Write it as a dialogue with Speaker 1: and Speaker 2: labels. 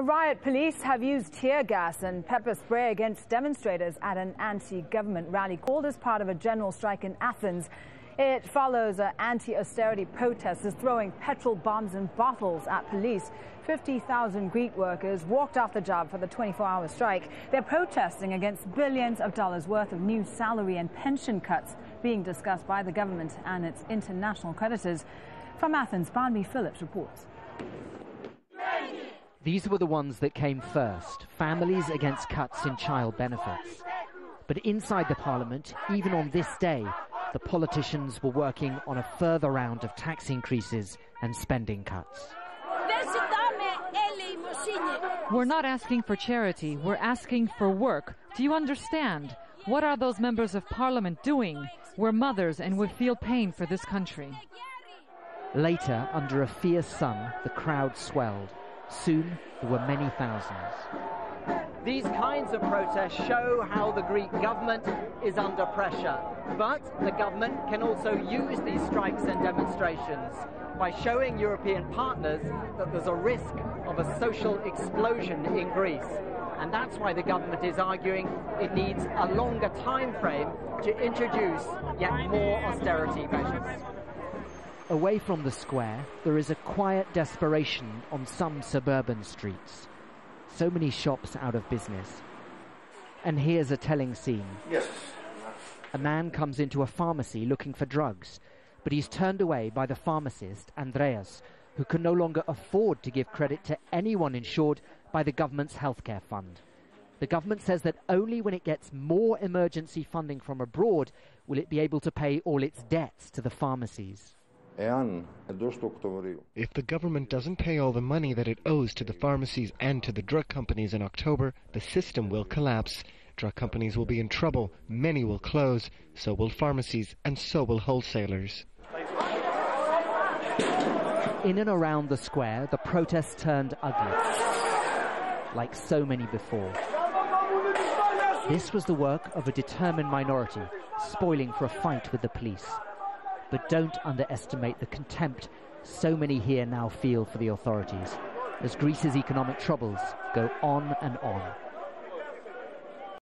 Speaker 1: Riot police have used tear gas and pepper spray against demonstrators at an anti-government rally called as part of a general strike in Athens. It follows anti-austerity protesters throwing petrol bombs and bottles at police. 50,000 Greek workers walked off the job for the 24-hour strike. They're protesting against billions of dollars worth of new salary and pension cuts being discussed by the government and its international creditors. From Athens, Barnaby Phillips reports.
Speaker 2: These were the ones that came first, families against cuts in child benefits. But inside the parliament, even on this day, the politicians were working on a further round of tax increases and spending cuts.
Speaker 3: We're not asking for charity, we're asking for work. Do you understand? What are those members of parliament doing? We're mothers and we feel pain for this country.
Speaker 2: Later, under a fierce sun, the crowd swelled. Soon, there were many thousands. These kinds of protests show how the Greek government is under pressure. But the government can also use these strikes and demonstrations by showing European partners that there's a risk of a social explosion in Greece. And that's why the government is arguing it needs a longer time frame to introduce yet more austerity measures. Away from the square, there is a quiet desperation on some suburban streets. So many shops out of business. And here's a telling scene. Yes. A man comes into a pharmacy looking for drugs, but he's turned away by the pharmacist, Andreas, who can no longer afford to give credit to anyone insured by the government's healthcare fund. The government says that only when it gets more emergency funding from abroad will it be able to pay all its debts to the pharmacies.
Speaker 4: If the government doesn't pay all the money that it owes to the pharmacies and to the drug companies in October, the system will collapse. Drug companies will be in trouble, many will close, so will pharmacies and so will wholesalers.
Speaker 2: In and around the square, the protests turned ugly, like so many before. This was the work of a determined minority, spoiling for a fight with the police. But don't underestimate the contempt so many here now feel for the authorities, as Greece's economic troubles go on and on.